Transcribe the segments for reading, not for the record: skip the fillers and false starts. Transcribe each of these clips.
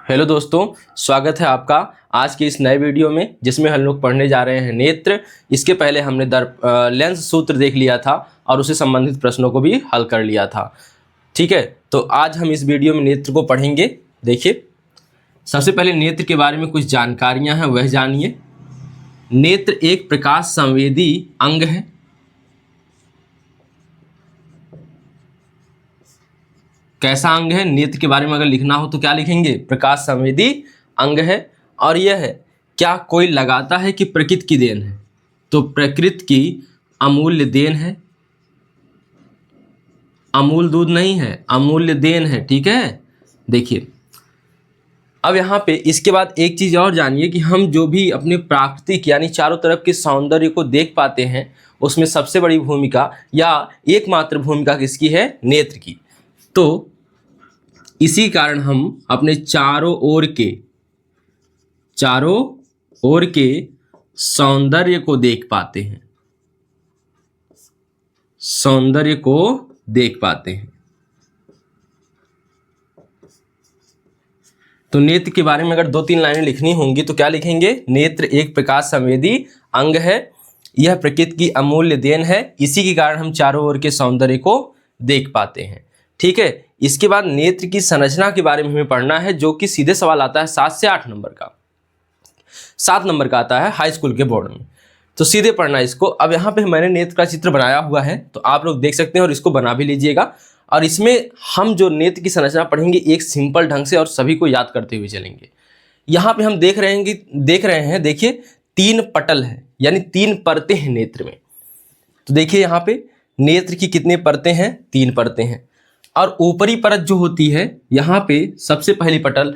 Hello दोस्तों, स्वागत है आपका आज के इस नए वीडियो में जिसमें हम लोग पढ़ने जा रहे हैं नेत्र। इसके पहले हमने लेंस सूत्र देख लिया था और उससे संबंधित प्रश्नों को भी हल कर लिया था। ठीक है, तो आज हम इस वीडियो में नेत्र को पढ़ेंगे। देखिए, सबसे पहले नेत्र के बारे में कुछ जानकारियां हैं, वह जानिए। नेत्र एक प्रकाश संवेदी अंग है। कैसा अंग है? नेत्र के बारे में अगर लिखना हो तो क्या लिखेंगे? प्रकाश संवेदी अंग है। और यह है, क्या कोई लगाता है कि प्रकृति की देन है? तो प्रकृति की अमूल्य देन है। अमूल दूध नहीं है, अमूल्य देन है। ठीक है, देखिए अब यहाँ पे इसके बाद एक चीज और जानिए कि हम जो भी अपने प्राकृतिक यानी चारों तरफ के सौंदर्य को देख पाते हैं, उसमें सबसे बड़ी भूमिका या एकमात्र भूमिका किसकी है? नेत्र की। तो इसी कारण हम अपने चारों ओर के सौंदर्य को देख पाते हैं, सौंदर्य को देख पाते हैं। तो नेत्र के बारे में अगर 2-3 लाइनें लिखनी होंगी तो क्या लिखेंगे? नेत्र एक प्रकाश संवेदी अंग है, यह प्रकृति की अमूल्य देन है, इसी के कारण हम चारों ओर के सौंदर्य को देख पाते हैं। ठीक है, इसके बाद नेत्र की संरचना के बारे में हमें पढ़ना है, जो कि सीधे सवाल आता है 7 से 8 नंबर का। 7 नंबर का आता है हाई स्कूल के बोर्ड में, तो सीधे पढ़ना इसको। अब यहाँ पे मैंने नेत्र का चित्र बनाया हुआ है, तो आप लोग देख सकते हैं और इसको बना भी लीजिएगा। और इसमें हम जो नेत्र की संरचना पढ़ेंगे एक सिंपल ढंग से और सभी को याद करते हुए चलेंगे। यहाँ पे हम देख रहे हैं, देखिए 3 पटल है, यानी 3 परतें हैं नेत्र में। तो देखिए यहाँ पे नेत्र की कितने परतें हैं? 3 परतें हैं। और ऊपरी परत जो होती है, यहाँ पे सबसे पहली पटल,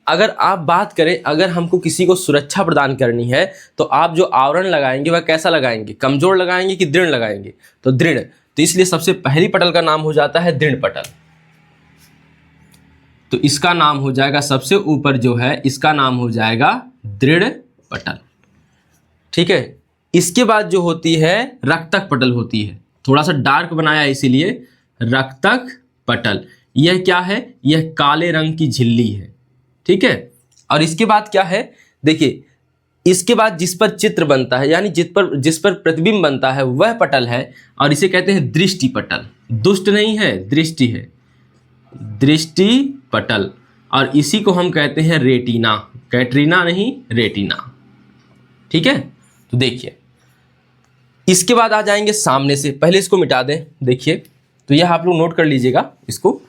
अगर आप बात करें, अगर हमको किसी को सुरक्षा प्रदान करनी है तो आप जो आवरण लगाएंगे वह कैसा लगाएंगे? कमजोर लगाएंगे कि दृढ़ लगाएंगे? तो दृढ़। तो इसलिए सबसे पहली पटल का नाम हो जाता है दृढ़ पटल। तो इसका नाम हो जाएगा, सबसे ऊपर जो है इसका नाम हो जाएगा दृढ़ पटल। ठीक है, इसके बाद जो होती है रक्तक पटल होती है, थोड़ा सा डार्क बनाया है इसीलिए रक्तक पटल। यह क्या है? यह काले रंग की झिल्ली है। ठीक है, और इसके बाद क्या है? देखिए, इसके बाद जिस पर चित्र बनता है यानी जिस पर प्रतिबिंब बनता है वह पटल है, और इसे कहते हैं दृष्टि पटल। दुष्ट नहीं है, दृष्टि है, दृष्टि पटल। और इसी को हम कहते हैं रेटिना। कैटरीना नहीं, रेटिना। ठीक है, तो देखिए इसके बाद आ जाएंगे सामने से। पहले इसको मिटा दें। देखिए, तो यह आप लोग नोट कर लीजिएगा इसको।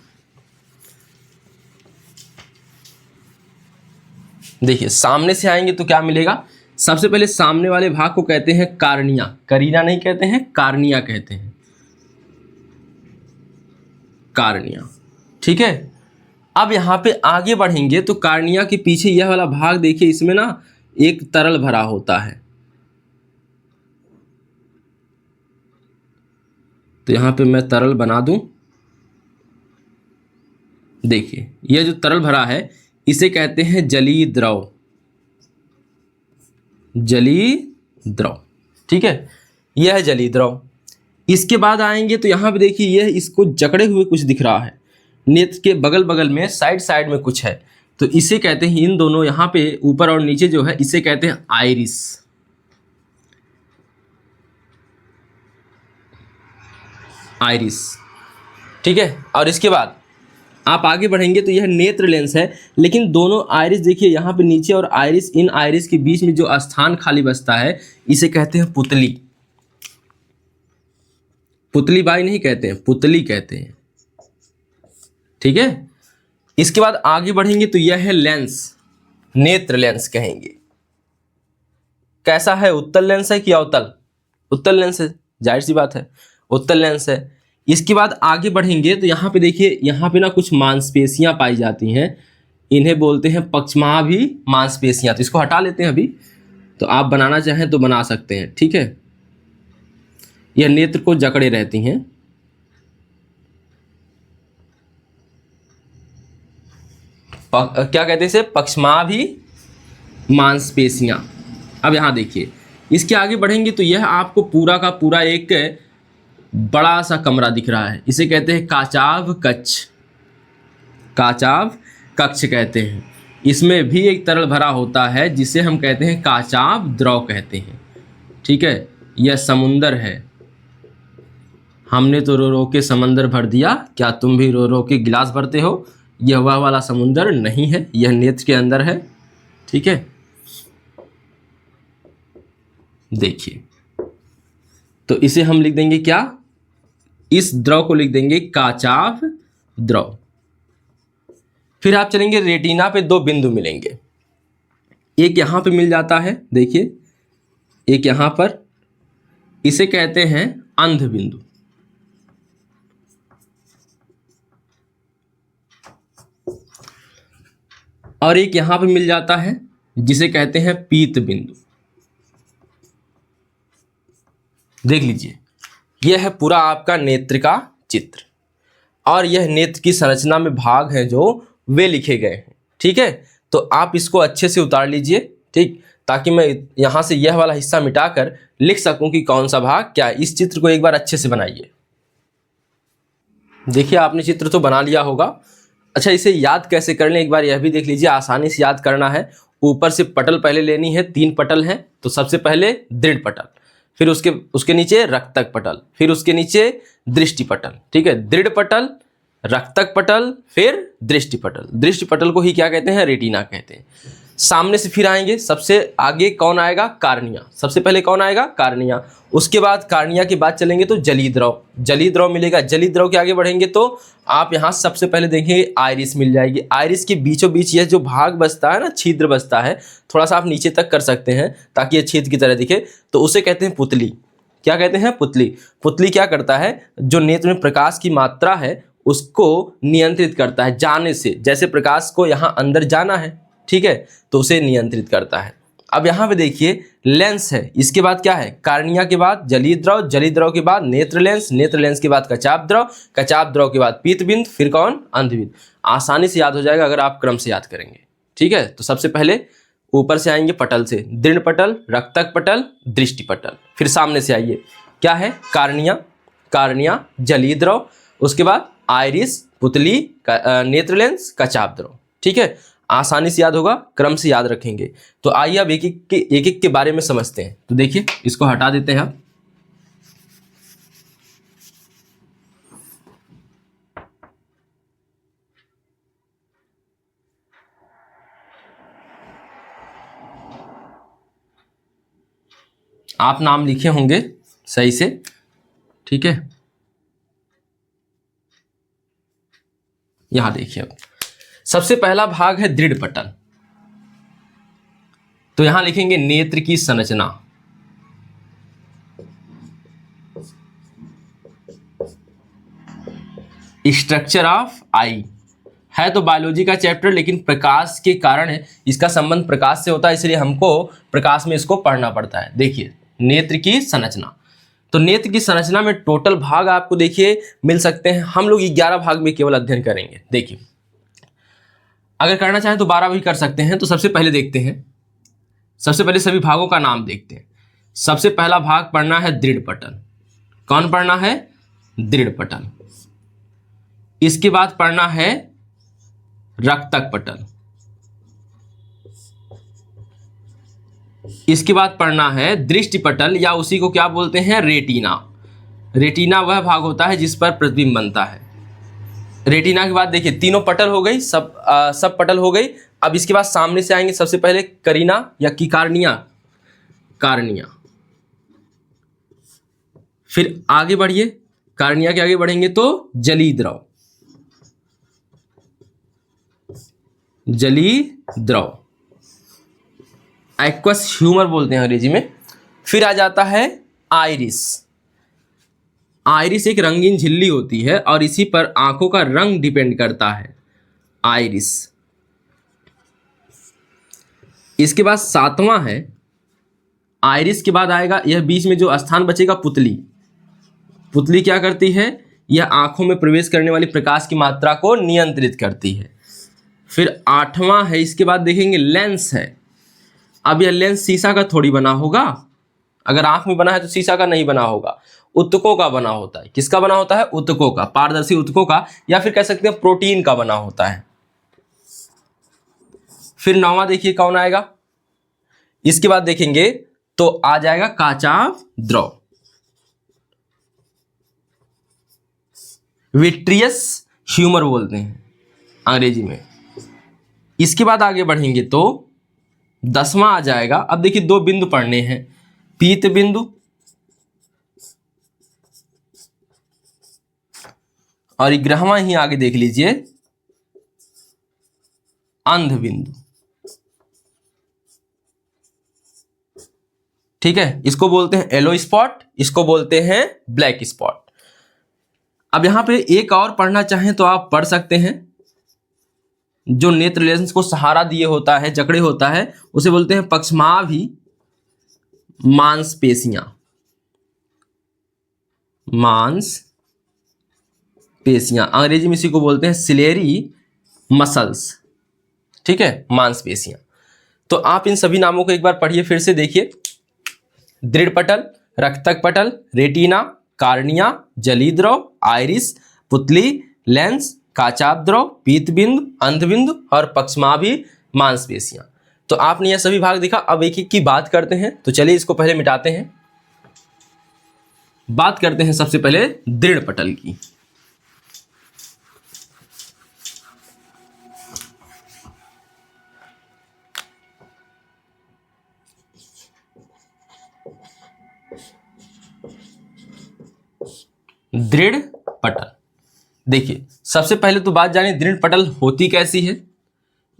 देखिए, सामने से आएंगे तो क्या मिलेगा? सबसे पहले सामने वाले भाग को कहते हैं कार्निया। करीना नहीं कहते हैं, कार्निया कहते हैं, कार्निया। ठीक है, अब यहां पे आगे बढ़ेंगे तो कार्निया के पीछे यह वाला भाग देखिए, इसमें ना एक तरल भरा होता है। तो यहां पे मैं तरल बना दूं। देखिए, यह जो तरल भरा है इसे कहते हैं जलीय द्रव, जलीय द्रव। ठीक है, यह है जलीय द्रव। इसके बाद आएंगे तो यहां पे देखिए, यह इसको जकड़े हुए कुछ दिख रहा है, नेत्र के बगल बगल में साइड में कुछ है, तो इसे कहते हैं, इन दोनों यहां पे ऊपर और नीचे जो है इसे कहते हैं आइरिस। आइरिस। ठीक है, और इसके बाद आप आगे बढ़ेंगे तो यह नेत्र लेंस है, लेकिन दोनों आइरिस देखिए यहाँ पे नीचे और आइरिस, इन आइरिस के बीच में जो स्थान खाली बचता है इसे कहते हैं पुतली। पुतली बाई नहीं कहते हैं, पुतली कहते हैं। ठीक है, इसके बाद आगे बढ़ेंगे तो यह है लेंस, नेत्र लेंस कहेंगे। कैसा है? उत्तल लेंस है कि अवतल? उत्तल लेंस है, जाहिर सी बात है, उत्तल लेंस है। इसके बाद आगे बढ़ेंगे तो यहाँ पे देखिए, यहाँ पे ना कुछ मांसपेशियां पाई जाती हैं, इन्हें बोलते हैं पक्षमाभि मांसपेशियां। तो इसको हटा लेते हैं अभी, तो आप बनाना चाहें तो बना सकते हैं। ठीक है, यह नेत्र को जकड़े रहती हैं। क्या कहते हैं इसे? पक्षमाभि मांसपेशियां। अब यहाँ देखिए, इसके आगे बढ़ेंगे तो यह आपको पूरा का पूरा एक बड़ा सा कमरा दिख रहा है, इसे कहते हैं काचाभ कक्ष। काचाभ कक्ष कहते हैं। इसमें भी एक तरल भरा होता है जिसे हम कहते हैं काचाभ द्रव कहते हैं। ठीक है, यह समुंदर है। हमने तो रो रो के समंदर भर दिया, क्या तुम भी रो रो के गिलास भरते हो? यह वह वाला समुंदर नहीं है, यह नेत्र के अंदर है। ठीक है, देखिए, तो इसे हम लिख देंगे क्या? इस द्रव को लिख देंगे काचाभ द्रव। फिर आप चलेंगे रेटिना पे, दो बिंदु मिलेंगे। एक यहां पे मिल जाता है, देखिए, एक यहां पर, इसे कहते हैं अंध बिंदु। और एक यहां पे मिल जाता है जिसे कहते हैं पीत बिंदु। देख लीजिए, यह है पूरा आपका नेत्र का चित्र, और यह नेत्र की संरचना में भाग हैं जो वे लिखे गए हैं। ठीक है, तो आप इसको अच्छे से उतार लीजिए, ठीक, ताकि मैं यहां से यह वाला हिस्सा मिटाकर लिख सकूं कि कौन सा भाग क्या है। इस चित्र को एक बार अच्छे से बनाइए। देखिए, आपने चित्र तो बना लिया होगा। अच्छा, इसे याद कैसे कर लें एक बार यह भी देख लीजिए। आसानी से याद करना है। ऊपर से पटल पहले लेनी है, 3 पटल हैं, तो सबसे पहले दृढ़ पटल, फिर उसके नीचे रक्तक पटल, फिर उसके नीचे दृष्टि पटल। ठीक है, दृढ़ पटल, रक्तक पटल, फिर दृष्टि पटल। दृष्टि पटल को ही क्या कहते हैं? रेटिना कहते हैं। सामने से फिर आएंगे, सबसे आगे कौन आएगा? कार्निया। सबसे पहले कौन आएगा? कार्निया। उसके बाद कार्निया के बाद चलेंगे तो जलीय द्रव, जलीय द्रव मिलेगा। जलीय द्रव के आगे बढ़ेंगे तो आप यहाँ सबसे पहले देखेंगे आइरिस मिल जाएगी। आइरिस के बीचों बीच यह जो भाग बचता है ना, छिद्र बचता है, थोड़ा सा आप नीचे तक कर सकते हैं ताकि यह छिद्र की तरह दिखे, तो उसे कहते हैं पुतली। क्या कहते हैं? पुतली। पुतली क्या करता है? जो नेत्र में प्रकाश की मात्रा है उसको नियंत्रित करता है जाने से। जैसे प्रकाश को यहाँ अंदर जाना है, ठीक है, तो उसे नियंत्रित करता है। अब यहाँ पे देखिए लेंस है, इसके बाद क्या है? कार्निया के बाद जलीय द्रव, जलीय द्रव के बाद नेत्र लेंस, नेत्र लेंस के बाद कचाभ द्रव, कचाभ द्रव के बाद पीत बिंदु, फिर कौन? अंध बिंदु। आसानी से याद हो जाएगा अगर आप क्रम से याद करेंगे। ठीक है, तो सबसे पहले ऊपर से आएंगे पटल से, दृढ़ पटल, रक्तक पटल, दृष्टि पटल। फिर सामने से आइए, क्या है? कार्निया, कार्निया, जलीय द्रव, उसके बाद आइरिस, पुतली, नेत्र लेंस, कचाभ द्रव। ठीक है, आसानी से याद होगा, क्रम से याद रखेंगे। तो आइए अब एक एक के बारे में समझते हैं। तो देखिए, इसको हटा देते हैं आप। आप नाम लिखे होंगे सही से, ठीक है। यहां देखिए, अब सबसे पहला भाग है दृढ़ पटल। तो यहां लिखेंगे नेत्र की संरचना। स्ट्रक्चर ऑफ आई है तो बायोलॉजी का चैप्टर, लेकिन प्रकाश के कारण है, इसका संबंध प्रकाश से होता है, इसलिए हमको प्रकाश में इसको पढ़ना पड़ता है। देखिए, नेत्र की संरचना। तो नेत्र की संरचना में टोटल भाग आपको देखिए मिल सकते हैं। हम लोग 11 भाग में केवल अध्ययन करेंगे। देखिए, अगर करना चाहें तो 12 भी कर सकते हैं। तो सबसे पहले देखते हैं, सबसे पहले सभी भागों का नाम देखते हैं। सबसे पहला भाग पढ़ना है दृढ़ पटल। कौन पढ़ना है? दृढ़ पटल। इसके बाद पढ़ना है रक्तक पटल। इसके बाद पढ़ना है दृष्टि पटल, या उसी को क्या बोलते हैं? रेटिना। रेटिना वह भाग होता है जिस पर प्रतिबिंब बनता है। रेटिना के बाद देखिए तीनों पटल हो गई, सब पटल हो गई। अब इसके बाद सामने से आएंगे, सबसे पहले करीना या की कार्निया, कार्निया। फिर आगे बढ़िए, कार्निया के आगे बढ़ेंगे तो जलीय द्रव, जलीय द्रव, एक्वस ह्यूमर बोलते हैं अंग्रेजी में। फिर आ जाता है आइरिस। आइरिस एक रंगीन झिल्ली होती है और इसी पर आंखों का रंग डिपेंड करता है, आइरिस। इसके बाद 7वां है, आइरिस के बाद आएगा, यह बीच में जो स्थान बचेगा, पुतली। पुतली क्या करती है? यह आंखों में प्रवेश करने वाली प्रकाश की मात्रा को नियंत्रित करती है। फिर 8वां है, इसके बाद देखेंगे लेंस है। अब यह लेंस शीशा का थोड़ी बना होगा, अगर आंख में बना है तो शीशा का नहीं बना होगा, उत्तकों का बना होता है। किसका बना होता है? उत्तकों का, पारदर्शी उत्तकों का, या फिर कह सकते हैं प्रोटीन का बना होता है। फिर 9वां देखिए कौन आएगा, इसके बाद देखेंगे तो आ जाएगा काचाभ द्रव, विट्रियस ह्यूमर बोलते हैं अंग्रेजी में। इसके बाद आगे बढ़ेंगे तो 10वां आ जाएगा। अब देखिए 2 बिंदु पढ़ने हैं, पीत बिंदु और 11वां ही आगे देख लीजिए अंध बिंदु। ठीक है, इसको बोलते हैं येलो स्पॉट, इसको बोलते हैं ब्लैक स्पॉट। अब यहां पे एक और पढ़ना चाहें तो आप पढ़ सकते हैं, जो नेत्र लेंस को सहारा दिए होता है, जकड़े होता है, उसे बोलते हैं पक्षमाभि मांसपेशियां, मांसपेशियां अंग्रेजी में इसी को बोलते हैं सिलेरी मसल्स। ठीक है, मांसपेशियां। तो आप इन सभी नामों को एक बार पढ़िए फिर से, देखिए दृढ़ पटल, रक्तक पटल, रेटिना, कार्निया, जलीद्रव, आइरिस, पुतली, लेंस, काचाभ द्रव, पीत बिंदु, अंध बिंदु और पक्षमाभि मांसपेशियां। तो आपने यह सभी भाग देखा। अब एक एक की बात करते हैं, तो चलिए इसको पहले मिटाते हैं। बात करते हैं सबसे पहले दृढ़ पटल की। दृढ़ पटल, देखिए सबसे पहले तो बात जानिए दृढ़ पटल होती कैसी है।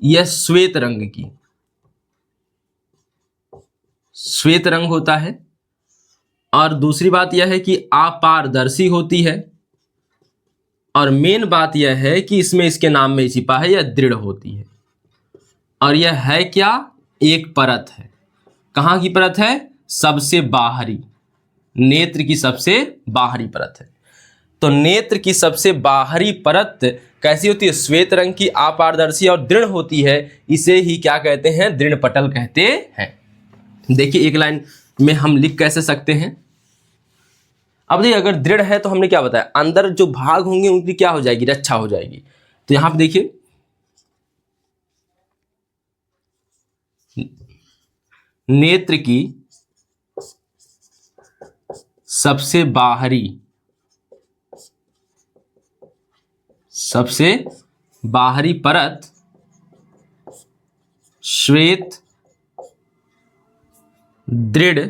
यह श्वेत रंग की, श्वेत रंग होता है। और दूसरी बात यह है कि अपारदर्शी होती है। और मेन बात यह है कि इसमें इसके नाम में छिपा है, यह दृढ़ होती है। और यह है क्या, एक परत है। कहाँ की परत है, सबसे बाहरी, नेत्र की सबसे बाहरी परत है। तो नेत्र की सबसे बाहरी परत कैसी होती है, श्वेत रंग की, अपारदर्शी और दृढ़ होती है। इसे ही क्या कहते हैं, दृढ़ पटल कहते हैं। देखिए एक लाइन में हम लिख कैसे सकते हैं। अब देखिए अगर दृढ़ है तो हमने क्या बताया, अंदर जो भाग होंगे उनकी क्या हो जाएगी, रक्षा हो जाएगी। तो यहां पे देखिए नेत्र की सबसे बाहरी परत श्वेत, दृढ़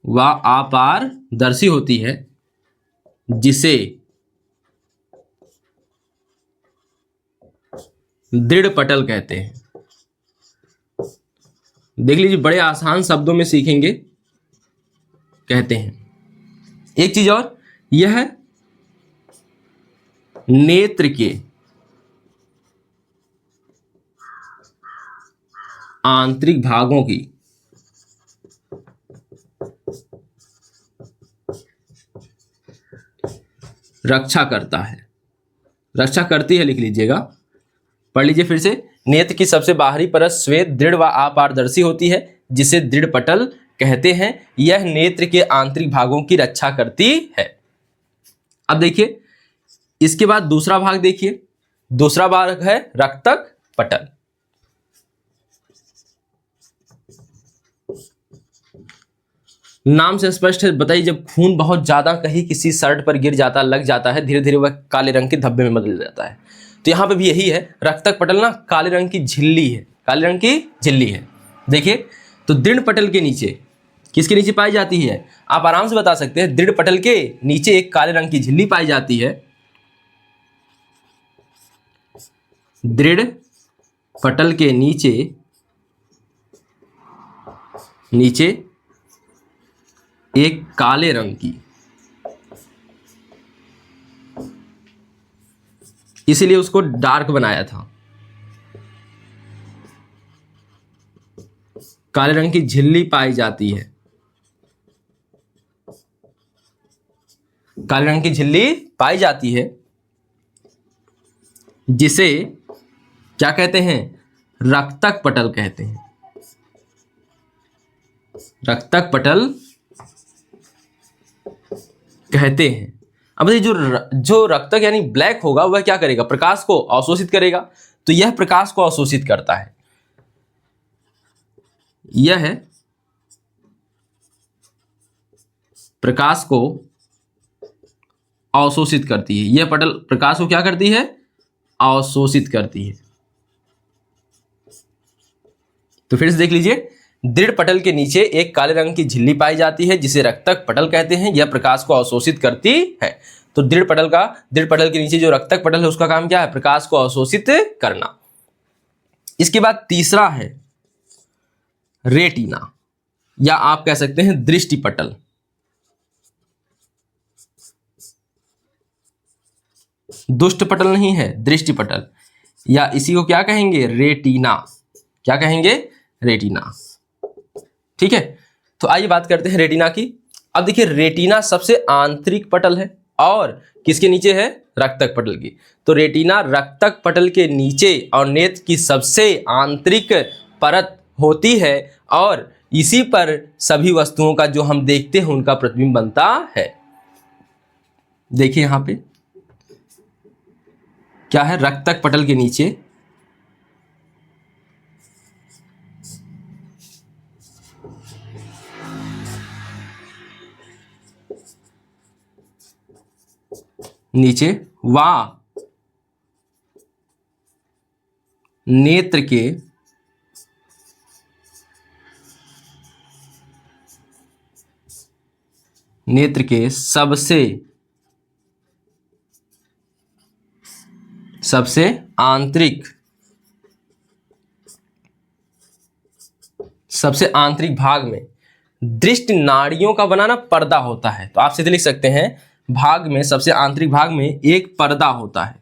व अपारदर्शी होती है, जिसे दृढ़ पटल कहते हैं। देख लीजिए बड़े आसान शब्दों में सीखेंगे, कहते हैं। एक चीज और, यह नेत्र के आंतरिक भागों की रक्षा करता है, रक्षा करती है, लिख लीजिएगा, पढ़ लीजिए फिर से। नेत्र की सबसे बाहरी परत श्वेत, दृढ़ व अपारदर्शी होती है, जिसे दृढ़ पटल कहते हैं। यह नेत्र के आंतरिक भागों की रक्षा करती है। अब देखिए इसके बाद दूसरा भाग देखिए, दूसरा भाग है रक्तक पटल। नाम से स्पष्ट है, बताइए जब खून बहुत ज्यादा कहीं किसी शर्ट पर गिर जाता, लग जाता है, धीरे धीरे वह काले रंग के धब्बे में बदल जाता है। तो यहां पे भी यही है, रक्तक पटल ना काले रंग की झिल्ली है, काले रंग की झिल्ली है। देखिए तो दृढ़ पटल के नीचे, किसके नीचे पाई जाती है, आप आराम से बता सकते हैं, दृढ़ पटल के नीचे एक काले रंग की झिल्ली पाई जाती है। दृढ़ पटल के नीचे एक काले रंग की, इसीलिए उसको डार्क बनाया था। काले रंग की झिल्ली पाई जाती है, काले रंग की झिल्ली पाई जाती है, जिसे क्या कहते हैं, रक्तक पटल कहते हैं। रक्तक पटल कहते हैं। अब ये जो रक्तक यानी ब्लैक होगा वह क्या करेगा, प्रकाश को अवशोषित करेगा। तो यह प्रकाश को अवशोषित करता है, यह है प्रकाश को अवशोषित करती है। यह पटल प्रकाश को क्या करती है, अवशोषित करती है। तो फिर से देख लीजिए, दृढ़ पटल के नीचे एक काले रंग की झिल्ली पाई जाती है जिसे रक्तक पटल कहते हैं। यह प्रकाश को अवशोषित करती है। तो दृढ़ पटल के नीचे जो रक्तक पटल है उसका काम क्या है, प्रकाश को अवशोषित करना। इसके बाद तीसरा है रेटिना, या आप कह सकते हैं दृष्टि पटल। दुष्ट पटल नहीं है, दृष्टि पटल, या इसी को क्या कहेंगे, रेटिना। क्या कहेंगे, रेटिना। ठीक है, तो आइए बात करते हैं रेटिना की। अब देखिए, रेटिना सबसे आंतरिक पटल है और किसके नीचे है, रक्तक पटल की। तो रेटिना रक्तक पटल के नीचे और नेत्र की सबसे आंतरिक परत होती है और इसी पर सभी वस्तुओं का जो हम देखते हैं उनका प्रतिबिंब बनता है। देखिए यहां पे क्या है, रक्तक पटल के नीचे वा नेत्र के सबसे आंतरिक भाग में दृष्टि नाड़ियों का बनाना पर्दा होता है। तो आप सीधे लिख सकते हैं, भाग में, सबसे आंतरिक भाग में एक पर्दा होता है,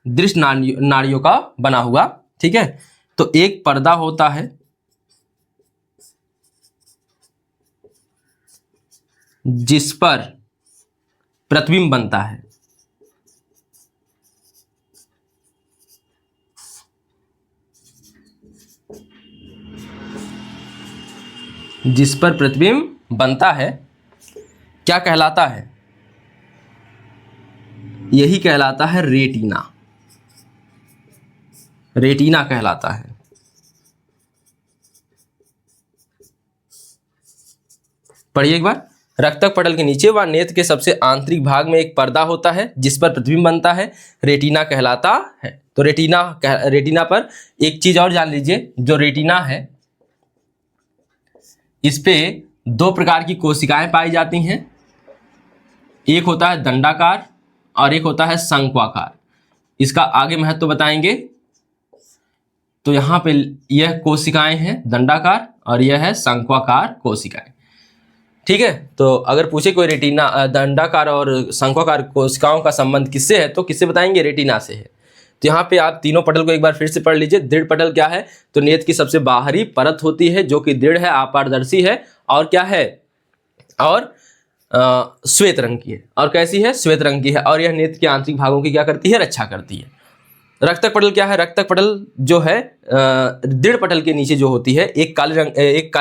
दृष्टि नाड़ियों का बना हुआ। ठीक है, तो एक पर्दा होता है जिस पर प्रतिबिंब बनता है। जिस पर प्रतिबिंब बनता है क्या कहलाता है, यही कहलाता है रेटिना। रेटिना कहलाता है। पढ़िए एक बार, रक्तक पटल के नीचे व नेत्र के सबसे आंतरिक भाग में एक पर्दा होता है जिस पर प्रतिबिंब बनता है, रेटिना कहलाता है। तो रेटिना पर एक चीज और जान लीजिए, जो रेटिना है इस पे दो प्रकार की कोशिकाएं पाई जाती हैं। एक होता है दंडाकार और एक होता है शंक्वाकार। इसका आगे महत्व बताएंगे। तो यहाँ पे यह कोशिकाएं हैं दंडाकार और यह है शंक्वाकार कोशिकाएं। ठीक है, तो अगर पूछे कोई रेटिना दंडाकार और शंक्वाकार कोशिकाओं का संबंध किससे है, तो किससे बताएंगे, रेटिना से है। तो यहाँ पे आप तीनों पटल को एक बार फिर से पढ़ लीजिए। दृढ़ पटल क्या है, तो नेत्र की सबसे बाहरी परत होती है जो कि दृढ़ है, अपारदर्शी है और क्या है, और श्वेत रंग की है। और कैसी है, श्वेत रंग की है। और यह नेत्र के आंतरिक भागों की क्या करती है, रक्षा करती है। रक्तक पटल क्या है, रक्तक पटल जो है दृढ़ पटल के नीचे जो होती है एक काले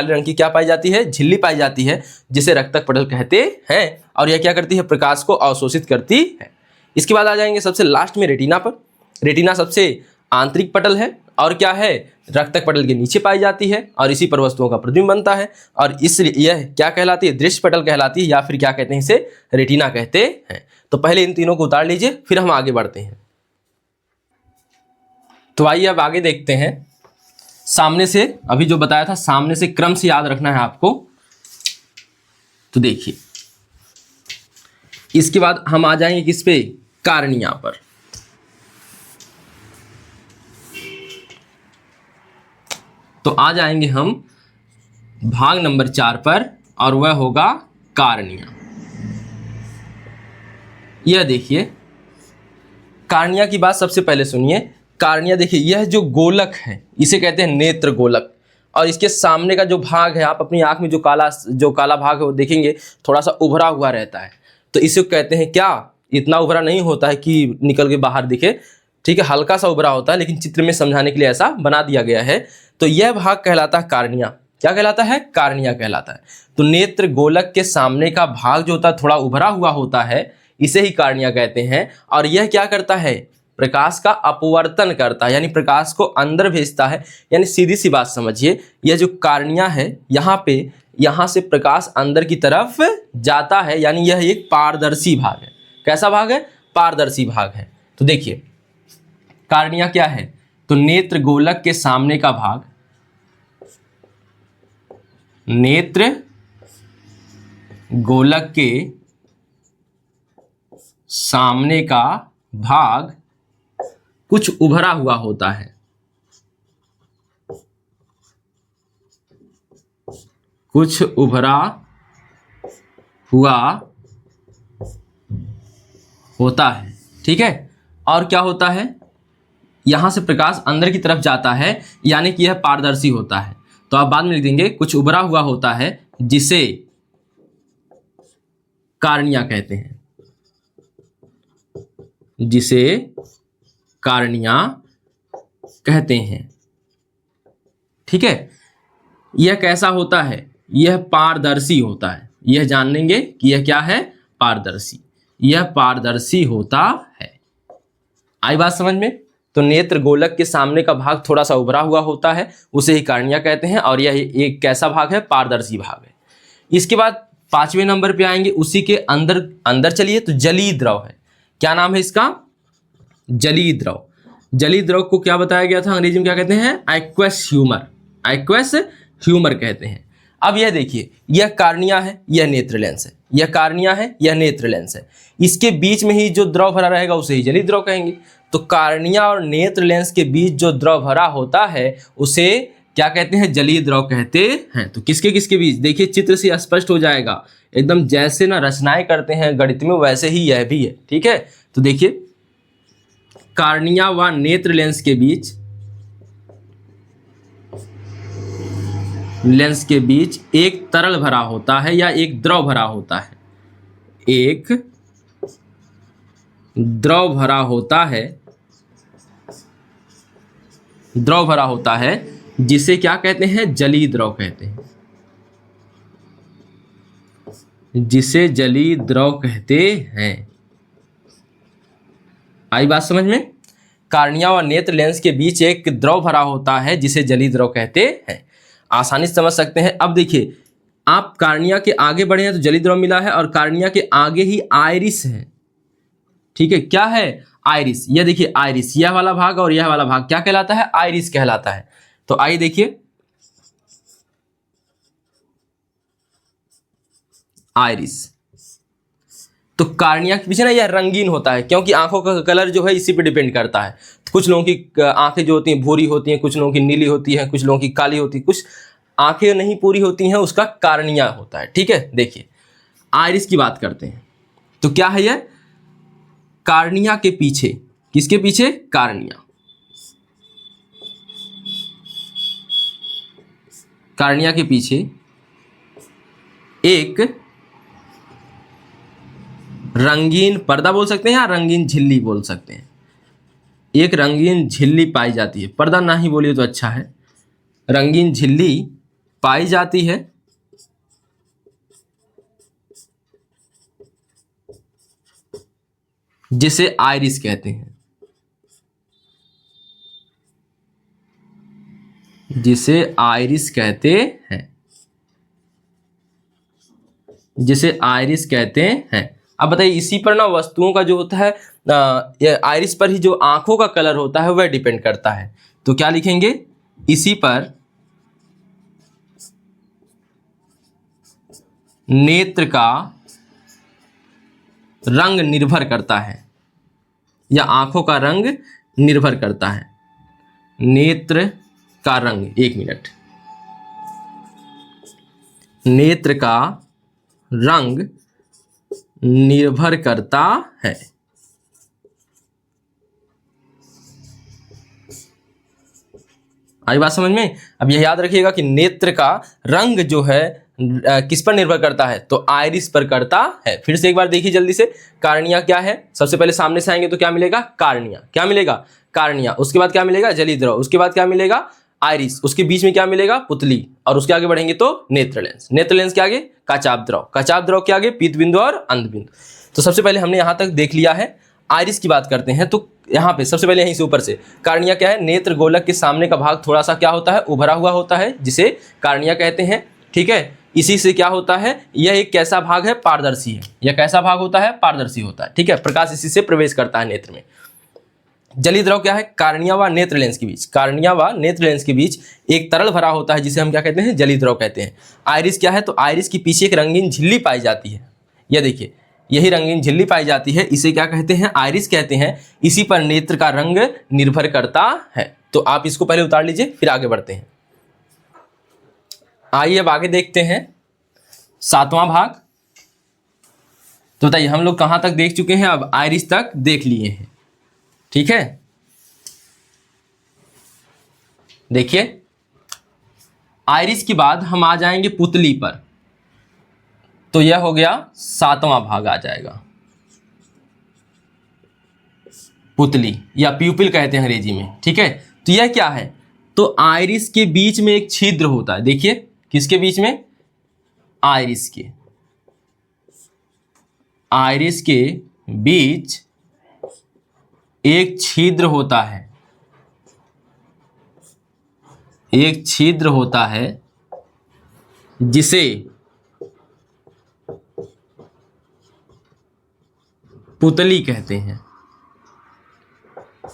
रंग की क्या पाई जाती है, झिल्ली पाई जाती है जिसे रक्तक पटल कहते हैं। और यह क्या करती है, प्रकाश को अवशोषित करती है। इसके बाद आ जाएंगे सबसे लास्ट में रेटिना पर। रेटिना सबसे आंतरिक पटल है और क्या है, रक्तक पटल के नीचे पाई जाती है और इसी पर वस्तुओं का प्रतिबिंब बनता है। और इसलिए यह क्या कहलाती है, दृश्य पटल कहलाती है, या फिर क्या कहते हैं, इसे रेटिना कहते हैं। तो पहले इन तीनों को उतार लीजिए, फिर हम आगे बढ़ते हैं। तो आइए अब आगे देखते हैं। सामने से, अभी जो बताया था सामने से क्रम से याद रखना है आपको। तो देखिए, इसके बाद हम आ जाएंगे किस पे, कार्निया पर। तो आ जाएंगे हम भाग नंबर 4 पर और वह होगा कार्निया। यह देखिए, कार्निया की बात सबसे पहले सुनिए। कार्निया देखिए, यह जो गोलक है इसे कहते हैं नेत्र गोलक। और इसके सामने का जो भाग है, आप अपनी आंख में जो काला भाग है वो देखेंगे थोड़ा सा उभरा हुआ रहता है। तो इसे कहते हैं क्या, इतना उभरा नहीं होता है कि निकल के बाहर दिखे, ठीक है, हल्का सा उभरा होता है, लेकिन चित्र में समझाने के लिए ऐसा बना दिया गया है। तो यह भाग कहलाता है कार्निया। क्या कहलाता है? कार्निया कहलाता है। तो नेत्र गोलक के सामने का भाग जो होता है थोड़ा उभरा हुआ होता है, इसे ही कार्निया कहते हैं। और यह क्या करता है? प्रकाश का अपवर्तन करता है, यानी प्रकाश को अंदर भेजता है। यानी सीधी सी बात समझिए, यह जो कार्निया है यहाँ से प्रकाश अंदर की तरफ जाता है, यानी यह एक पारदर्शी भाग है। कैसा भाग है? पारदर्शी भाग है। तो देखिए कार्निया क्या है? तो नेत्र गोलक के सामने का भाग, नेत्र गोलक के सामने का भाग कुछ उभरा हुआ होता है, कुछ उभरा हुआ होता है, ठीक है। और क्या होता है? यहां से प्रकाश अंदर की तरफ जाता है, यानी कि यह पारदर्शी होता है। तो आप बाद में लिख देंगे कुछ उभरा हुआ होता है, जिसे कार्निया कहते हैं, जिसे कार्निया कहते हैं, ठीक है। यह कैसा होता है? यह पारदर्शी होता है। यह जान लेंगे कि यह क्या है? पारदर्शी। यह पारदर्शी होता है। आई बात समझ में? तो नेत्र गोलक के सामने का भाग थोड़ा सा उभरा हुआ होता है, उसे ही कार्निया कहते हैं। और यह एक कैसा भाग है? पारदर्शी भाग है। इसके बाद 5वें नंबर पे आएंगे, उसी के अंदर चलिए, तो जलीय द्रव है। क्या नाम है इसका? जलीय द्रव। जलीय द्रव को क्या बताया गया था? अंग्रेजी में क्या कहते हैं? Aqueous humour. एक्वस ह्यूमर कहते हैं। अब यह देखिए, यह कार्निया है, यह नेत्र लेंस है। यह कार्निया है, यह नेत्र लेंस है। इसके बीच में ही जो द्रव भरा रहेगा उसे ही जलीय द्रव कहेंगे। तो कार्निया और नेत्र लेंस के बीच जो द्रव भरा होता है उसे क्या कहते हैं? जलीय द्रव कहते हैं। तो किसके किसके बीच? देखिए चित्र से स्पष्ट हो जाएगा, एकदम जैसे ना रचनाएं करते हैं गणित में, वैसे ही यह भी है, ठीक है। तो देखिए कार्निया व नेत्र लेंस के बीच एक तरल भरा होता है या एक द्रव भरा होता है। एक द्रव भरा होता है, जिसे क्या कहते हैं? जलीय द्रव कहते हैं, जिसे जलीय द्रव कहते हैं। आई बात समझ में? कार्निया और नेत्र लेंस के बीच एक द्रव भरा होता है, जिसे जलीय द्रव कहते हैं। आसानी से समझ सकते हैं। अब देखिए, आप कार्निया के आगे बढ़े हैं तो जलीय द्रव मिला है, और कार्निया के आगे ही आइरिस है, ठीक है। क्या है? आइरिस। यह देखिए आइरिस, यह वाला भाग और यह वाला भाग क्या कहलाता है? आइरिस कहलाता है। तो आइए देखिए, आइरिस। तो कार्निया के पीछे ना यह रंगीन होता है, क्योंकि आंखों का कलर जो है इसी पे डिपेंड करता है। कुछ लोगों की आंखें जो होती हैं भूरी होती हैं, कुछ लोगों की नीली होती हैं, कुछ लोगों की काली होती है, कुछ आंखें नहीं पूरी होती हैं, उसका कार्निया होता है, ठीक है। देखिए आइरिस की बात करते हैं, तो क्या है यह? कार्निया के पीछे, किसके पीछे? कार्निया। कार्निया के पीछे एक रंगीन पर्दा बोल सकते हैं या रंगीन झिल्ली बोल सकते हैं। एक रंगीन झिल्ली पाई जाती है, पर्दा ना ही बोलिए तो अच्छा है। रंगीन झिल्ली पाई जाती है, जिसे आइरिस कहते हैं, जिसे आइरिस कहते हैं, जिसे आइरिस कहते हैं। अब बताइए, इसी पर ना वस्तुओं का जो होता है आइरिस पर ही जो आंखों का कलर होता है वह डिपेंड करता है। तो क्या लिखेंगे? इसी पर नेत्र का रंग निर्भर करता है, या आंखों का रंग निर्भर करता है। नेत्र का रंग, एक मिनट, नेत्र का रंग निर्भर करता है। आई बात समझ में? अब यह याद रखिएगा कि नेत्र का रंग जो है किस पर निर्भर करता है? तो आइरिस पर करता है। फिर से एक बार देखिए जल्दी से, कार्निया क्या है? सबसे पहले सामने से आएंगे तो क्या मिलेगा? कार्निया। क्या मिलेगा? कार्निया। उसके बाद क्या मिलेगा? जलीय द्रव। उसके बाद क्या मिलेगा? आइरिस। उसके बीच में क्या मिलेगा? पुतली। और उसके आगे बढ़ेंगे तो नेत्र लेंस, नेत्र लेंस के आगे काचाभ द्रव, काचाभ द्रव के आगे पीत बिंदु और अंध बिंदु। तो सबसे पहले हमने यहाँ तक देख लिया है। आइरिस की बात करते हैं तो यहाँ पे सबसे पहले यहीं से ऊपर से कार्निया क्या है, नेत्र गोलक के सामने का भाग थोड़ा सा क्या होता है, उभरा हुआ होता है, जिसे कार्निया कहते हैं। ठीक है, इसी से क्या होता है, यह एक कैसा भाग है, पारदर्शी है। यह कैसा भाग होता है, पारदर्शी होता है। ठीक है, प्रकाश इसी से प्रवेश करता है नेत्र में। जलीय द्रव क्या है, कार्निया व नेत्र लेंस के बीच, कार्निया व नेत्र लेंस के बीच एक तरल भरा होता है, जिसे हम क्या कहते हैं, जलीय द्रव कहते हैं। आइरिस क्या है, तो आइरिस के पीछे एक रंगीन झिल्ली पाई जाती है। यह देखिए, यही रंगीन झिल्ली पाई जाती है, इसे क्या कहते हैं, आइरिस कहते हैं। इसी पर नेत्र का रंग निर्भर करता है। तो आप इसको पहले उतार लीजिए, फिर आगे बढ़ते हैं। आइए अब आगे देखते हैं 7वां भाग। तो बताइए हम लोग कहां तक देख चुके हैं, अब आइरिस तक देख लिए हैं। ठीक है, देखिए आइरिस के बाद हम आ जाएंगे पुतली पर। तो यह हो गया 7वां भाग आ जाएगा, पुतली या प्यूपिल कहते हैं अंग्रेजी में। ठीक है, तो यह क्या है, तो आइरिस के बीच में एक छिद्र होता है। देखिए किसके बीच में, आइरिस के, आइरिस के बीच एक छिद्र होता है, एक छिद्र होता है जिसे पुतली कहते हैं,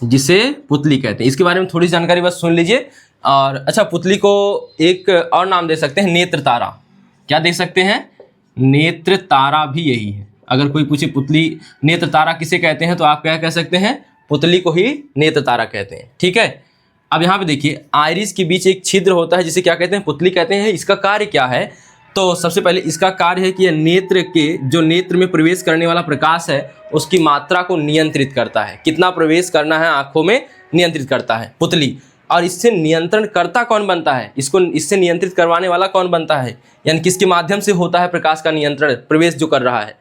जिसे पुतली कहते हैं। इसके बारे में थोड़ी सी जानकारी बस सुन लीजिए। और अच्छा, पुतली को एक और नाम दे सकते हैं, नेत्र तारा। क्या दे सकते हैं, नेत्र तारा भी यही है। अगर कोई पूछे पुतली नेत्र तारा किसे कहते हैं, तो आप क्या कह सकते हैं, पुतली को ही नेत्र तारा कहते हैं। ठीक है, अब यहाँ पे देखिए आइरिस के बीच एक छिद्र होता है, जिसे क्या कहते हैं, पुतली कहते हैं। इसका कार्य क्या है, तो सबसे पहले इसका कार्य है कि यह नेत्र के, जो नेत्र में प्रवेश करने वाला प्रकाश है, उसकी मात्रा को नियंत्रित करता है। कितना प्रवेश करना है आंखों में, नियंत्रित करता है पुतली। और इससे नियंत्रण करता कौन बनता है, इसको इससे नियंत्रित करवाने वाला कौन बनता है, यानी किसके माध्यम से होता है प्रकाश का नियंत्रण, प्रवेश जो कर रहा है,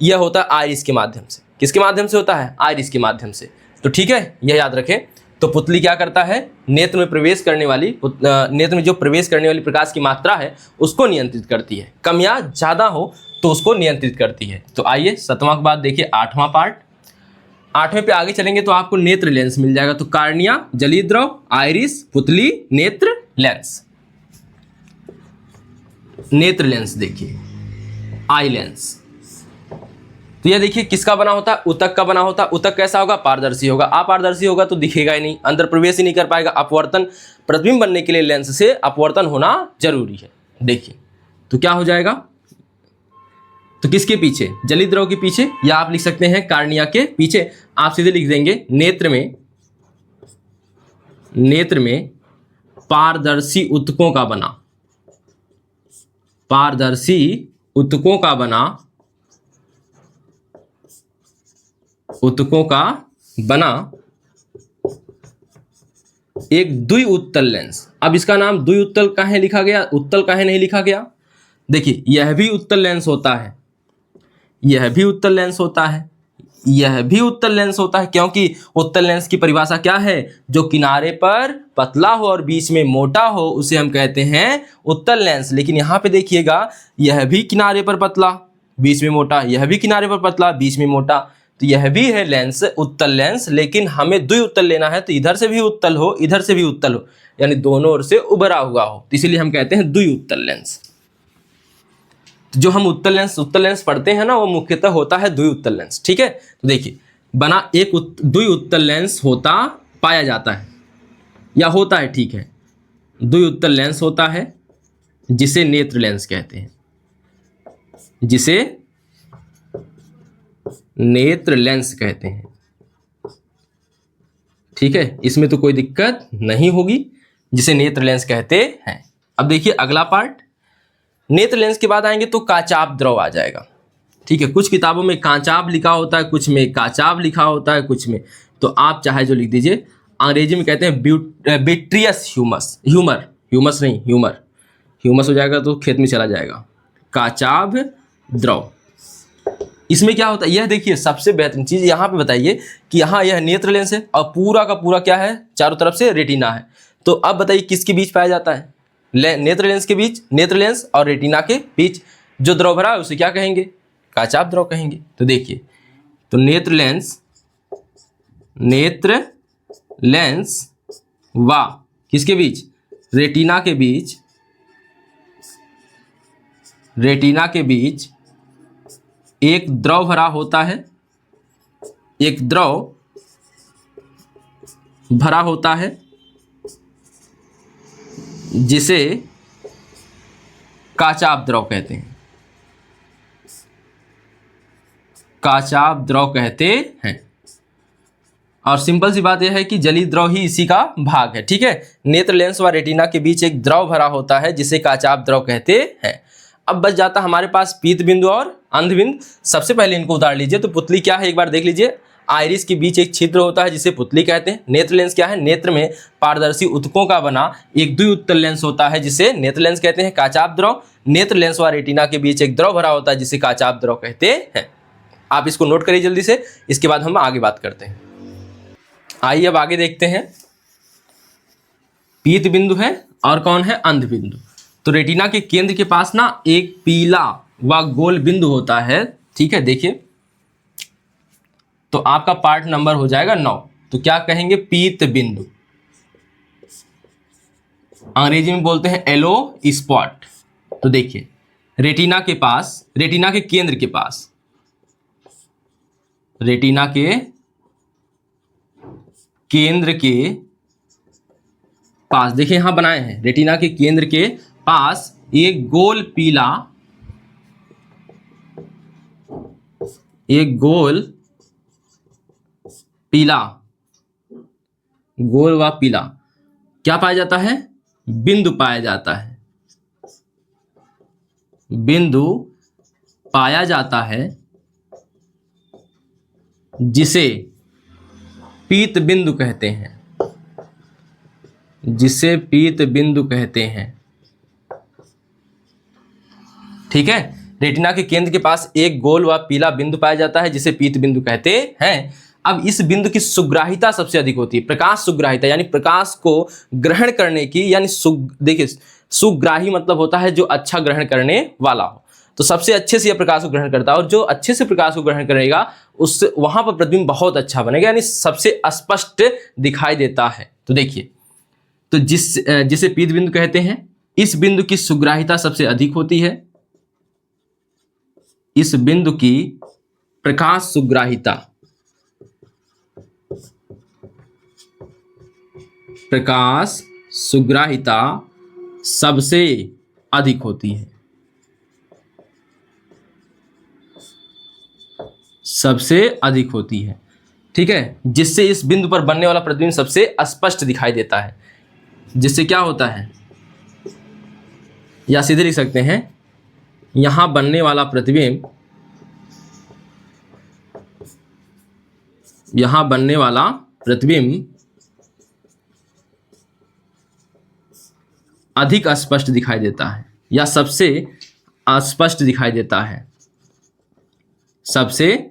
यह होता है आइरिस के माध्यम से। किसके माध्यम से होता है, आइरिस के माध्यम से। तो ठीक है, यह याद रखें। तो पुतली क्या करता है, नेत्र में प्रवेश करने वाली, नेत्र में जो प्रवेश करने वाली प्रकाश की मात्रा है उसको नियंत्रित करती है। कम या ज़्यादा हो तो उसको नियंत्रित करती है। तो आइए 7वां के बाद देखिए 8वां पार्ट। 8वें पे आगे चलेंगे तो आपको नेत्र लेंस मिल जाएगा। तो कार्निया, जलीय द्रव, आइरिस, पुतली, नेत्र लेंस। नेत्र लेंस देखिए, आई लेंस। तो यह देखिए किसका बना होता है, उतक का बना होता है। उतक कैसा होगा, पारदर्शी होगा। अपारदर्शी होगा तो दिखेगा ही नहीं, अंदर प्रवेश ही नहीं कर पाएगा। अपवर्तन, प्रतिबिंब बनने के लिए लेंस से अपवर्तन होना जरूरी है। देखिए तो क्या हो जाएगा, तो किसके पीछे, जलीय द्रव के पीछे, या आप लिख सकते हैं कार्निया के पीछे। आप सीधे लिख देंगे नेत्र में, नेत्र में पारदर्शी उत्तकों का बना, पारदर्शी उत्तकों का बना, उत्तकों का बना एक द्विउत्तल लेंस। अब इसका नाम द्विउत्तल काहे लिखा गया, उत्तल काहे नहीं लिखा गया, देखिए यह भी उत्तल लेंस होता है, यह भी उत्तल लेंस होता है, यह भी उत्तल लेंस होता है। क्योंकि उत्तल लेंस की परिभाषा क्या है, जो किनारे पर पतला हो और बीच में मोटा हो उसे हम कहते हैं उत्तल लेंस। लेकिन यहाँ पे देखिएगा, यह भी किनारे पर पतला, बीच में मोटा, यह भी किनारे पर पतला, बीच में मोटा, तो यह भी है लेंस, उत्तल लेंस। लेकिन हमें द्विउत्तल लेना है, तो इधर से भी उत्तल हो, इधर से भी उत्तल हो, यानी दोनों ओर से उभरा हुआ हो, तो इसीलिए हम कहते हैं द्विउत्तल लेंस। तो जो हम उत्तल लेंस पढ़ते हैं ना, वो मुख्यतः होता है द्विउत्तल लेंस। ठीक है, तो देखिए बना एक द्विउत्तल लेंस होता, पाया जाता है या होता है। ठीक है, द्विउत्तल लेंस होता है जिसे नेत्र लेंस कहते हैं, जिसे नेत्र लेंस कहते हैं। ठीक है, इसमें तो कोई दिक्कत नहीं होगी, जिसे नेत्र लेंस कहते हैं। अब देखिए अगला पार्ट, नेत्र लेंस के बाद आएंगे तो काचाभ द्रव आ जाएगा। ठीक है, कुछ किताबों में काचाभ लिखा होता है, कुछ में काचाभ लिखा होता है, कुछ में, तो आप चाहे जो लिख दीजिए। अंग्रेजी में कहते हैं बिट्रियस ह्यूमस, ह्यूमर, ह्यूमस नहीं ह्यूमर, ह्यूमस हो जाएगा तो खेत में चला जाएगा। काचाभ द्रव, इसमें क्या होता है, यह देखिए सबसे बेहतरीन चीज यहाँ पे बताइए कि यहाँ यह नेत्र लेंस है और पूरा का पूरा क्या है, चारों तरफ से रेटिना है। तो अब बताइए किसके बीच पाया जाता है, नेत्र लेंस के बीच, नेत्र लेंस और रेटिना के बीच जो द्रव भरा है उसे क्या कहेंगे? काचाप द्रव कहेंगे। तो देखिए, तो नेत्र लेंस व किसके बीच? रेटिना के बीच एक द्रव भरा होता है, एक द्रव भरा होता है जिसे काचाप द्रव कहते हैं, काचाप द्रव कहते हैं। और सिंपल सी बात यह है कि जलीय द्रव ही इसी का भाग है। ठीक है, नेत्र लेंस व रेटिना के बीच एक द्रव भरा होता है जिसे काचाप द्रव कहते हैं। अब बच जाता हमारे पास पीत बिंदु और अंध बिंदु। सबसे पहले इनको उतार लीजिए। तो पुतली क्या है एक बार देख लीजिए। आइरिस के बीच एक छिद्र होता है जिसे पुतली कहते हैं। नेत्र लेंस क्या है? नेत्र में पारदर्शी उत्तकों का बना एक द्विउत्तल लेंस होता है जिसे नेत्र लेंस कहते हैं। काचाप द्रव, नेत्र लेंस व रेटिना के बीच एक द्रव भरा होता है जिसे काचाप द्रव कहते हैं। आप इसको नोट करिए जल्दी से, इसके बाद हम आगे बात करते हैं। आइए अब आगे देखते हैं। पीत बिंदु है और कौन है? अंध बिंदु। तो रेटिना के केंद्र के पास ना एक पीला व गोल बिंदु होता है। ठीक है, देखिए, तो आपका पार्ट नंबर हो जाएगा 9। तो क्या कहेंगे? पीत बिंदु। अंग्रेजी में बोलते हैं येलो स्पॉट। तो देखिए, रेटिना के पास, रेटिना के केंद्र के पास, रेटिना के केंद्र के पास, देखिए यहां बनाए हैं, रेटिना के केंद्र के पास एक गोल पीला, एक गोल पीला, गोल व पीला क्या पाया जाता है? बिंदु पाया जाता है, बिंदु पाया जाता है जिसे पीत बिंदु कहते हैं, जिसे पीत बिंदु कहते हैं। ठीक है, रेटिना के केंद्र के पास एक गोल व पीला बिंदु पाया जाता है जिसे पीत बिंदु कहते हैं। अब इस बिंदु की सुग्राहिता सबसे अधिक होती है। प्रकाश सुग्राहिता यानी प्रकाश को ग्रहण करने की, यानी देखिए, सुग्राही मतलब होता है जो अच्छा ग्रहण करने वाला हो। तो सबसे अच्छे से यह प्रकाश को ग्रहण करता है, और जो अच्छे से प्रकाश को ग्रहण करेगा उस वहां पर प्रतिबिंब बहुत अच्छा बनेगा, यानी सबसे स्पष्ट दिखाई देता है। तो देखिए, तो जिसे पीत बिंदु कहते हैं, इस बिंदु की सुग्राहिता सबसे अधिक होती है। इस बिंदु की प्रकाश सुग्राहिता, प्रकाश सुग्राहिता सबसे अधिक होती है, सबसे अधिक होती है। ठीक है, जिससे इस बिंदु पर बनने वाला प्रतिबिंब सबसे स्पष्ट दिखाई देता है। जिससे क्या होता है, या सीधे लिख सकते हैं, यहां बनने वाला प्रतिबिंब, यहां बनने वाला प्रतिबिंब अधिक स्पष्ट दिखाई देता है, या सबसे स्पष्ट दिखाई देता है, सबसे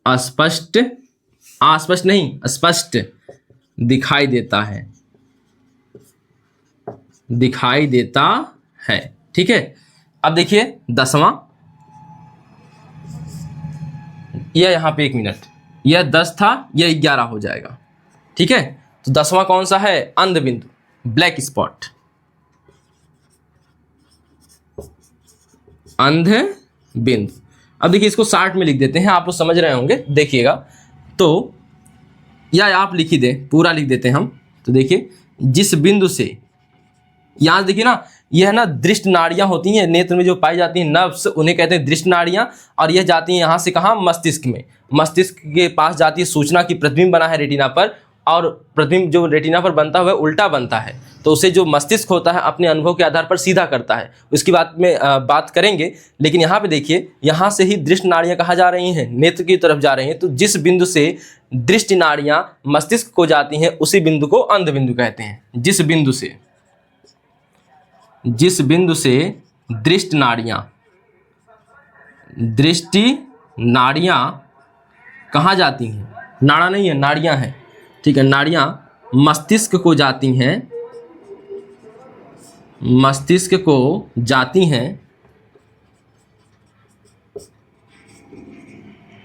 स्पष्ट, अस्पष्ट नहीं, स्पष्ट दिखाई देता है, दिखाई देता है। ठीक है, अब देखिए 10वां, यह यहां पे 1 मिनट, यह 10 था, यह 11 हो जाएगा। ठीक है, तो 10वां कौन सा है? अंध बिंदु, ब्लैक स्पॉट, अंध बिंदु। अब देखिए, इसको 60 में लिख देते हैं, आप लोग समझ रहे होंगे, देखिएगा। तो या आप लिख ही दें, पूरा लिख देते हैं हम। तो देखिए, जिस बिंदु से, यहां देखिए ना, यह ना दृष्टि नाड़ियां होती हैं नेत्र में जो पाई जाती हैं, नर्व्स, उन्हें कहते हैं दृष्टि नाड़ियां। और यह जाती हैं यहां से कहां? मस्तिष्क में। मस्तिष्क के पास जाती है सूचना की प्रतिबिंब बना है रेटिना पर, और प्रतिबिंब जो रेटिना पर बनता है उल्टा बनता है, तो उसे जो मस्तिष्क होता है अपने अनुभव के आधार पर सीधा करता है। उसकी बात करेंगे, लेकिन यहाँ पे देखिए, यहाँ से ही दृष्टि नाड़ियाँ कहाँ जा रही हैं? नेत्र की तरफ जा रही हैं। तो जिस बिंदु से दृष्टि नाड़ियाँ मस्तिष्क को जाती हैं उसी बिंदु को अंध बिंदु कहते हैं। जिस बिंदु से दृष्टि नाड़ियाँ कहाँ जाती हैं? नाड़ा नहीं है, नाड़ियाँ हैं। ठीक है, नाड़ियाँ मस्तिष्क को जाती हैं, मस्तिष्क को जाती हैं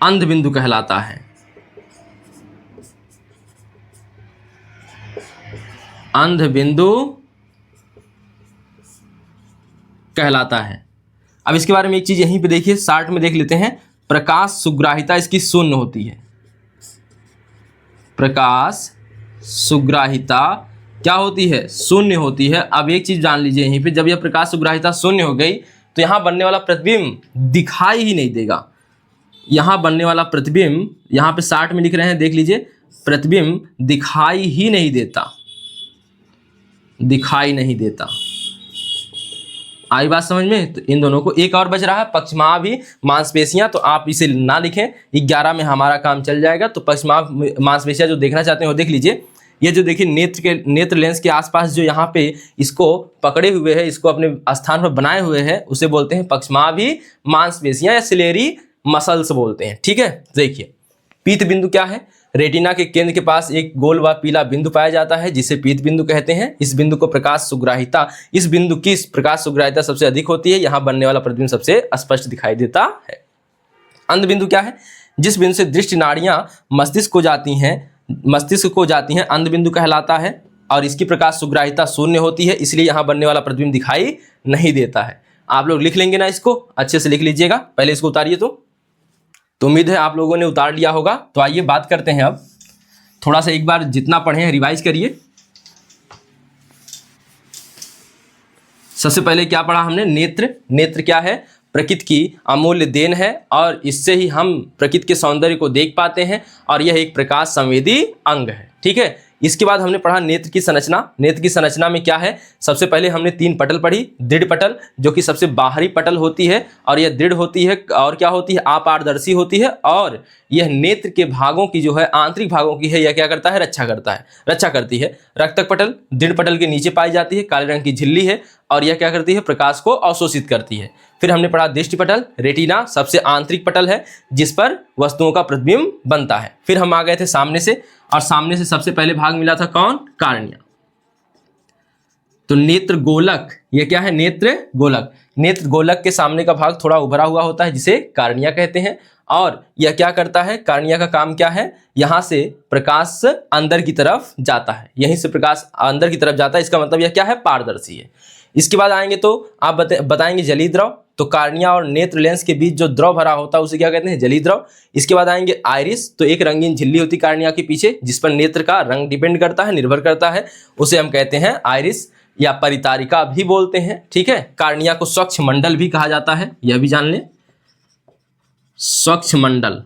अंध बिंदु कहलाता है। अंध बिंदु कहलाता है। अब इसके बारे में एक चीज यहीं पे देखिए, शार्ट में देख लेते हैं। प्रकाश सुग्राहिता इसकी शून्य होती है। प्रकाश सुग्राहिता क्या होती है? शून्य होती है। अब एक चीज जान लीजिए यहीं पे, जब यह प्रकाश सुग्राहिता शून्य हो गई तो यहां बनने वाला प्रतिबिंब दिखाई ही नहीं देगा। यहां बनने वाला प्रतिबिंब, यहां पे शार्ट में लिख रहे हैं, देख लीजिए, प्रतिबिंब दिखाई ही नहीं देता। दिखाई नहीं देता। आई बात समझ में? तो इन दोनों को एक और बच रहा है पक्षमाभि मांसपेशियां, तो आप इसे ना लिखें, 11 में हमारा काम चल जाएगा। तो पक्षमाभ मांसपेशियां जो देखना चाहते हैं वो देख लीजिए। ये जो देखिए नेत्र लेंस के आसपास जो यहाँ पे इसको पकड़े हुए है, इसको अपने स्थान पर बनाए हुए हैं, उसे बोलते हैं पक्षमाभि मांसपेशियां या सिलेरी मसल्स बोलते हैं। ठीक है, देखिए पीत बिंदु क्या है? रेटिना के केंद्र के पास एक गोल व पीला बिंदु पाया जाता है जिसे पीत बिंदु कहते हैं। इस बिंदु को प्रकाश सुग्राहिता, इस बिंदु की प्रकाश सुग्राहिता सबसे अधिक होती है। यहाँ बनने वाला प्रतिबिंब सबसे स्पष्ट दिखाई देता है। अंध बिंदु क्या है? जिस बिंदु से दृष्टि नाड़ियां मस्तिष्क को जाती हैं अंध बिंदु कहलाता है और इसकी प्रकाश सुग्राहिता शून्य होती है, इसलिए यहाँ बनने वाला प्रतिबिंब दिखाई नहीं देता है। आप लोग लिख लेंगे ना, इसको अच्छे से लिख लीजिएगा। पहले इसको उतारिए। तो उम्मीद है आप लोगों ने उतार लिया होगा। तो आइए बात करते हैं, अब थोड़ा सा एक बार जितना पढ़े हैं रिवाइज करिए। सबसे पहले क्या पढ़ा हमने? नेत्र क्या है? प्रकृति की अमूल्य देन है और इससे ही हम प्रकृति के सौंदर्य को देख पाते हैं और यह एक प्रकाश संवेदी अंग है। ठीक है, इसके बाद हमने पढ़ा नेत्र की संरचना। नेत्र की संरचना में क्या है? सबसे पहले हमने 3 पटल पढ़ी। दृढ़ पटल जो कि सबसे बाहरी पटल होती है और यह दृढ़ होती है और क्या होती है? अपारदर्शी होती है और यह नेत्र के भागों की जो है, आंतरिक भागों की है, यह क्या करता है? रक्षा करती है। रक्तक पटल दृढ़ पटल के नीचे पाई जाती है, काले रंग की झिल्ली है और यह क्या करती है? प्रकाश को अवशोषित करती है। फिर हमने पढ़ा दृष्टि पटल, रेटिना सबसे आंतरिक पटल है जिस पर वस्तुओं का प्रतिबिंब बनता है। फिर हम आ गए थे सामने से, और सामने से सबसे पहले भाग मिला था कौन? कार्निया। तो नेत्र गोलक, ये क्या है? नेत्र गोलक। नेत्र गोलक के सामने का भाग थोड़ा उभरा हुआ होता है जिसे कार्निया कहते हैं और यह क्या करता है? कार्निया का काम क्या है? यहां से प्रकाश अंदर की तरफ जाता है, यहीं से प्रकाश अंदर की तरफ जाता है, इसका मतलब यह क्या है? पारदर्शी है। इसके बाद आएंगे तो आप बताएंगे जलीय द्रव। तो कार्निया और नेत्र लेंस के बीच जो द्रव भरा होता है उसे क्या कहते हैं? जलीय द्रव। इसके बाद आएंगे आइरिस। तो एक रंगीन झिल्ली होती है कार्निया के पीछे जिस पर नेत्र का रंग डिपेंड करता है, निर्भर करता है, उसे हम कहते हैं आइरिस या परितारिका भी बोलते हैं। ठीक है, कार्निया को स्वच्छ मंडल भी कहा जाता है, यह भी जान लें। स्वच्छ मंडल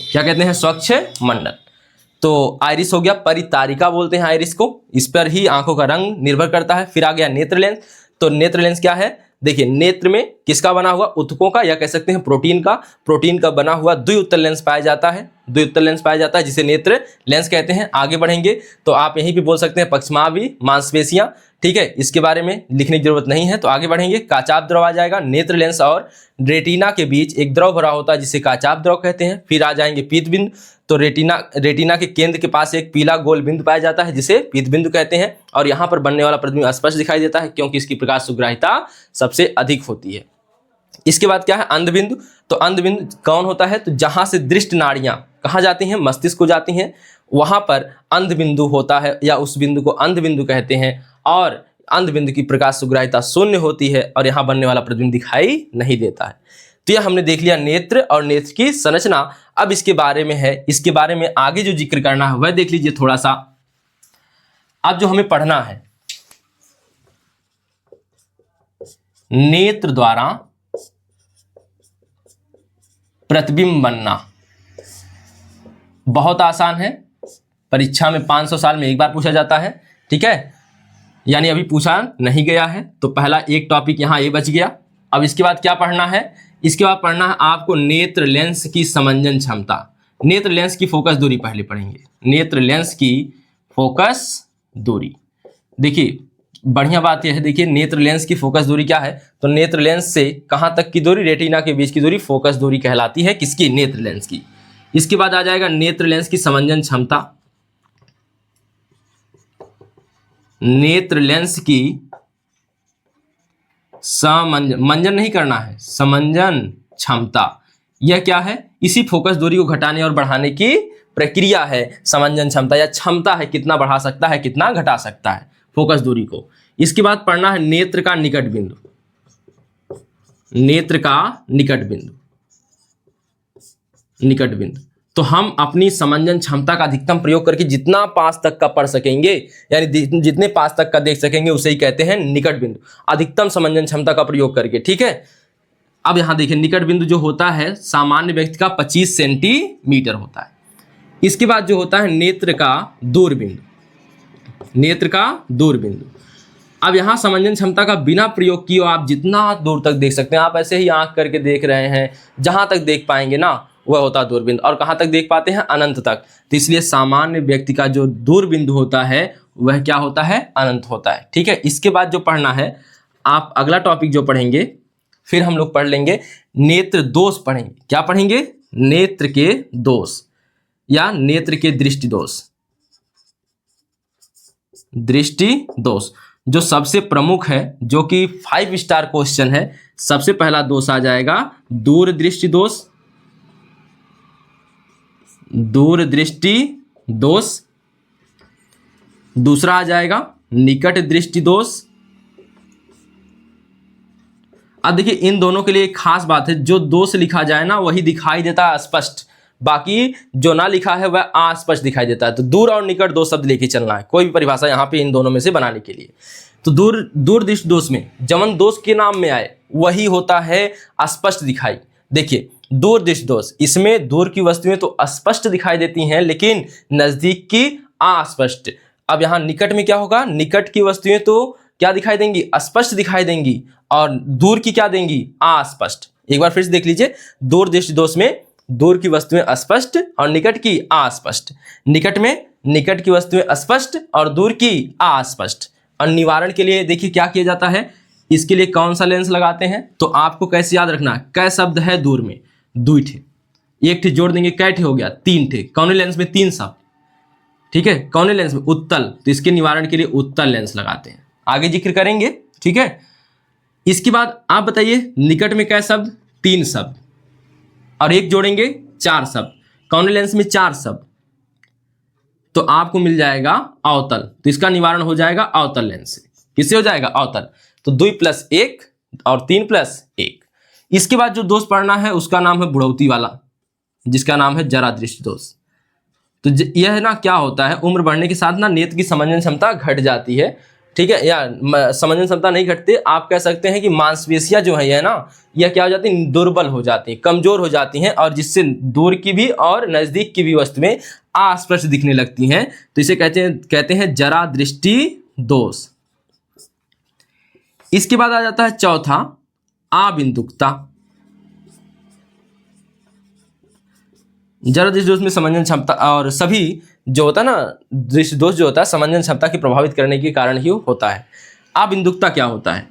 क्या कहते हैं? स्वच्छ मंडल। तो आइरिस हो गया, परितारिका बोलते हैं आइरिस को, इस पर ही आंखों का रंग निर्भर करता है। फिर आ गया नेत्र लेंस। तो नेत्र लेंस क्या है? देखिए नेत्र में किसका बना हुआ? ऊतकों का या कह सकते हैं प्रोटीन का बना हुआ द्विउत्तल लेंस पाया जाता है जिसे नेत्र लेंस कहते हैं। आगे बढ़ेंगे तो आप यहीं पे बोल सकते हैं पक्षमाभि मांसपेशियां। ठीक है, इसके बारे में लिखने की जरूरत नहीं है। तो आगे बढ़ेंगे, काचाप द्रव आ जाएगा। नेत्र लेंस और रेटिना के बीच एक द्रव भरा होता है जिसे काचाप द्रव कहते हैं। फिर आ जाएंगे पीत बिंदु। तो रेटिना के केंद्र के पास एक पीला गोल बिंदु पाया जाता है जिसे पीत बिंदु कहते हैं और यहाँ पर बनने वाला प्रतिबिंब स्पष्ट दिखाई देता है क्योंकि इसकी प्रकाश सुग्राहिता सबसे अधिक होती है। इसके बाद क्या है? अंध बिंदु। तो अंध बिंदु कौन होता है? तो जहां से दृष्टि नाड़ियां कहाँ जाती हैं? मस्तिष्क को जाती हैं, वहां पर अंध बिंदु होता है या उस बिंदु को अंध बिंदु कहते हैं और अंध बिंदु की प्रकाश सुग्राहिता शून्य होती है और यहाँ बनने वाला प्रतिबिंब दिखाई नहीं देता है। तो यह हमने देख लिया नेत्र और नेत्र की संरचना। अब इसके बारे में है, इसके बारे में आगे जो जिक्र करना है वह देख लीजिए थोड़ा सा। अब जो हमें पढ़ना है, नेत्र द्वारा प्रतिबिंब बनना बहुत आसान है, परीक्षा में 500 साल में एक बार पूछा जाता है। ठीक है, यानी अभी पूछा नहीं गया है। तो पहला एक टॉपिक यहाँ ये बच गया। अब इसके बाद क्या पढ़ना है? इसके बाद पढ़ना है आपको नेत्र लेंस की समंजन क्षमता। नेत्र लेंस की फोकस दूरी पहले पढ़ेंगे। नेत्र लेंस की फोकस दूरी, देखिए बढ़िया बात यह है, देखिए नेत्र लेंस की फोकस दूरी क्या है? तो नेत्र लेंस से कहां तक की दूरी? रेटिना के बीच की दूरी फोकस दूरी कहलाती है। किसकी? नेत्र लेंस की। इसके बाद आ जाएगा नेत्र लेंस की समंजन क्षमता। नेत्र लेंस की मंजन नहीं करना है, समंजन क्षमता, यह क्या है? इसी फोकस दूरी को घटाने और बढ़ाने की प्रक्रिया है समंजन क्षमता, या क्षमता है कितना बढ़ा सकता है कितना घटा सकता है फोकस दूरी को। इसके बाद पढ़ना है नेत्र का निकट बिंदु, नेत्र का निकट बिंदु, निकट बिंदु। तो हम अपनी समंजन क्षमता का अधिकतम प्रयोग करके जितना पास तक का पढ़ सकेंगे, यानी जितने पास तक का देख सकेंगे, उसे ही कहते हैं निकट बिंदु, अधिकतम समंजन क्षमता का प्रयोग करके। ठीक है, अब यहां देखिए निकट बिंदु जो होता है सामान्य व्यक्ति का 25 सेंटीमीटर होता है। इसके बाद जो होता है नेत्र का दूर बिंदु, नेत्र का दूर बिंदु। अब यहाँ समंजन क्षमता का बिना प्रयोग किए आप जितना दूर तक देख सकते हैं, आप ऐसे ही आंख करके देख रहे हैं, जहां तक देख पाएंगे ना वह होता है दूरबिंदु। और कहाँ तक देख पाते हैं? अनंत तक। तो इसलिए सामान्य व्यक्ति का जो दूरबिंदु होता है वह क्या होता है? अनंत होता है। ठीक है, इसके बाद जो पढ़ना है आप अगला टॉपिक जो पढ़ेंगे, फिर हम लोग पढ़ लेंगे नेत्र दोष पढ़ेंगे। क्या पढ़ेंगे? नेत्र के दोष या नेत्र के दृष्टि दोष। दृष्टि दोष जो सबसे प्रमुख है, जो कि 5 स्टार क्वेश्चन है। सबसे पहला दोष आ जाएगा दूरदृष्टि दोष, दूरदृष्टि दोष। दूसरा आ जाएगा निकट दृष्टि दोष। अब देखिए इन दोनों के लिए एक खास बात है, जो दोष लिखा जाए ना वही दिखाई देता है स्पष्ट, बाकी जो ना लिखा है वह अस्पष्ट दिखाई देता है। तो दूर और निकट दो शब्द लेके चलना है, कोई भी परिभाषा यहाँ पे इन दोनों में से बनाने के लिए। तो दूरदृष्टि दोष में जमन दोष के नाम में आए वही होता है स्पष्ट दिखाई। देखिए दूरदृष्टि दोष, इसमें दूर की वस्तुएं तो स्पष्ट दिखाई देती हैं लेकिन नजदीक की अस्पष्ट। अब यहाँ निकट में क्या होगा? निकट की वस्तुएं तो क्या दिखाई देंगी? स्पष्ट दिखाई देंगी, और दूर की क्या देंगी? अस्पष्ट। एक बार फिर से देख लीजिए, दूरदृष्टि दोष में दूर की वस्तुएं स्पष्ट और निकट की अस्पष्ट। निकट में निकट की वस्तुएं स्पष्ट और दूर की अस्पष्ट। और निवारण के लिए देखिए क्या किया जाता है, इसके लिए कौन सा लेंस लगाते हैं? तो आपको कैसे याद रखना, कै शब्द है दूर में? 2 ठे, एक ठे जोड़ देंगे, कै ठे हो गया? 3 ठे। कौन लेंस में 3 शब्द? ठीक है, कौन लेंस में? उत्तल। तो इसके निवारण के लिए उत्तल लेंस लगाते हैं, आगे जिक्र करेंगे। ठीक है, इसके बाद आप बताइए निकट में कै शब्द? 3 शब्द, और एक जोड़ेंगे 4 शब्द। कौन लेंस में 4 शब्द? तो आपको मिल जाएगा अवतल। तो इसका निवारण हो जाएगा अवतल लेंस से। किससे हो जाएगा? अवतल। तो 2 + 1 और 3 + 1। इसके बाद जो दोष पढ़ना है उसका नाम है बुढ़ौती वाला, जिसका नाम है जरा दृष्टि दोष। तो यह ना क्या होता है, उम्र बढ़ने के साथ ना नेत्र की समंजन क्षमता घट जाती है। ठीक है, या समंजन क्षमता नहीं घटती, आप कह सकते हैं कि मांसपेशियां जो है ना, यह क्या हो जाती है? दुर्बल हो जाती हैं, कमजोर हो जाती हैं, और जिससे दूर की भी और नजदीक की भी वस्तुएं अस्पष्ट दिखने लगती हैं। तो इसे कहते हैं जरा दृष्टि दोष। इसके बाद आ जाता है चौथा, आबिंदुकता। जरा दृष्टि दोष में समंजन क्षमता और सभी जो होता है ना, दृष्टि दोष जो होता है समंजन क्षमता की प्रभावित करने के कारण ही होता है। आबिंदुकता क्या होता है?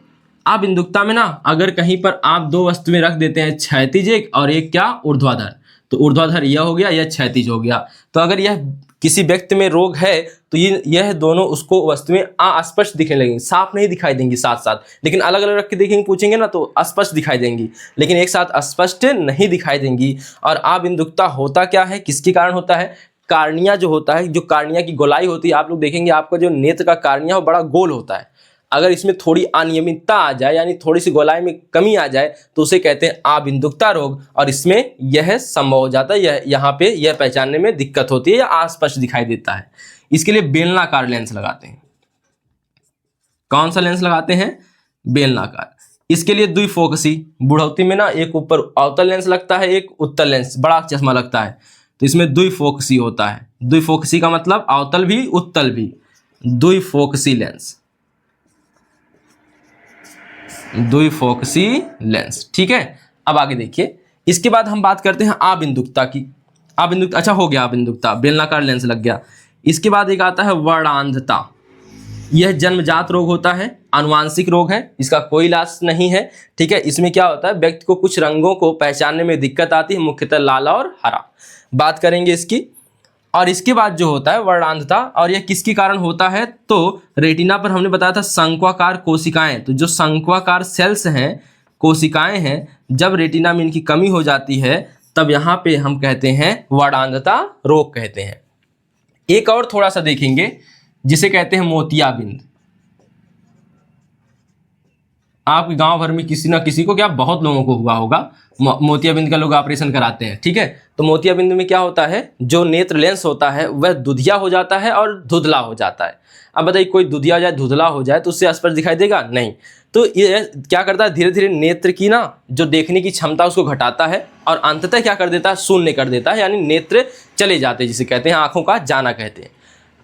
आबिंदुकता में ना अगर कहीं पर आप 2 वस्तुएं रख देते हैं, क्षैतिज एक और एक क्या? ऊर्ध्वाधर। तो ऊर्ध्वाधर यह हो गया, यह क्षैतिज हो गया। तो अगर यह किसी व्यक्ति में रोग है तो यह दोनों उसको वस्तुएं अस्पष्ट दिखने लगेंगी, साफ नहीं दिखाई देंगी साथ साथ, लेकिन अलग अलग रख के देखेंगे, पूछेंगे ना तो स्पष्ट दिखाई देंगी, लेकिन एक साथ स्पष्ट नहीं दिखाई देंगी। और आबिंदुकता होता क्या है, किसके कारण होता है? कार्निया जो होता है, जो कार्निया की गोलाई होती है, आप लोग देखेंगे आपका जो नेत्र का कार्निया वो बड़ा गोल होता है। अगर इसमें थोड़ी अनियमितता आ जाए, यानी थोड़ी सी गोलाई में कमी आ जाए, तो उसे कहते हैं आबिंदुकता रोग। और इसमें यह संभव हो जाता है, यहाँ पे यह पहचानने में दिक्कत होती है या अस्पष्ट दिखाई देता है। इसके लिए बेलनाकार लेंस लगाते हैं। कौन सा लेंस लगाते हैं? बेलनाकार। इसके लिए द्विफोकसी, बुढ़ौती में ना एक ऊपर अवतल लेंस लगता है, एक उत्तल लेंस, बड़ा चश्मा लगता है, तो इसमें द्विफोकसी होता है। द्विफोकसी का मतलब अवतल भी उत्तल भी, द्विफोकसी लेंस, द्विफोकसी लेंस। ठीक है, अब आगे देखिए, इसके बाद हम बात करते हैं आबिंदुकता की। आबिंदुकता, अच्छा हो गया आबिंदुकता, बेलनाकार लेंस लग गया। इसके बाद एक आता है वर्णांधता। यह जन्मजात रोग होता है, आनुवांशिक रोग है, इसका कोई इलाज नहीं है। ठीक है, इसमें क्या होता है, व्यक्ति को कुछ रंगों को पहचानने में दिक्कत आती है, मुख्यतः लाल और हरा। बात करेंगे इसकी। और इसके बाद जो होता है वर्णांधता, और यह किसके कारण होता है, तो रेटिना पर हमने बताया था शंक्वाकार कोशिकाएं, तो जो शंक्वाकार सेल्स हैं, कोशिकाएं हैं, जब रेटिना में इनकी कमी हो जाती है तब यहाँ पे हम कहते हैं वर्णांधता रोग कहते हैं। एक और थोड़ा सा देखेंगे जिसे कहते हैं मोतियाबिंद। आपके गांव भर में किसी ना किसी को, क्या बहुत लोगों को हुआ होगा, मोतियाबिंद का लोग ऑपरेशन कराते हैं, ठीक है। तो मोतियाबिंद में क्या होता है, जो नेत्र लेंस होता है वह दुधिया हो जाता है और धुंधला हो जाता है। अब बताइए, कोई दुधिया हो जाए, धुंधला हो जाए तो उससे स्पष्ट दिखाई देगा नहीं। तो ये क्या करता है, धीरे धीरे नेत्र की ना जो देखने की क्षमता उसको घटाता है और अंततः क्या कर देता है, शून्य कर देता है, यानी नेत्र चले जाते हैं, जिसे कहते हैं आंखों का जाना कहते हैं।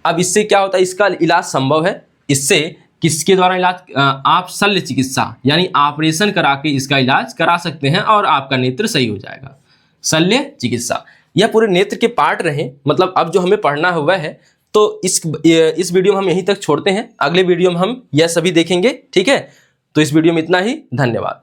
अब इससे क्या होता है, इसका इलाज संभव है। इससे किसके द्वारा इलाज, आप शल्य चिकित्सा यानी ऑपरेशन करा के इसका इलाज करा सकते हैं और आपका नेत्र सही हो जाएगा। शल्य चिकित्सा, यह पूरे नेत्र के पार्ट रहे, मतलब अब जो हमें पढ़ना हुआ है। तो इस वीडियो में हम यहीं तक छोड़ते हैं, अगले वीडियो में हम यह सभी देखेंगे, ठीक है। तो इस वीडियो में इतना ही, धन्यवाद।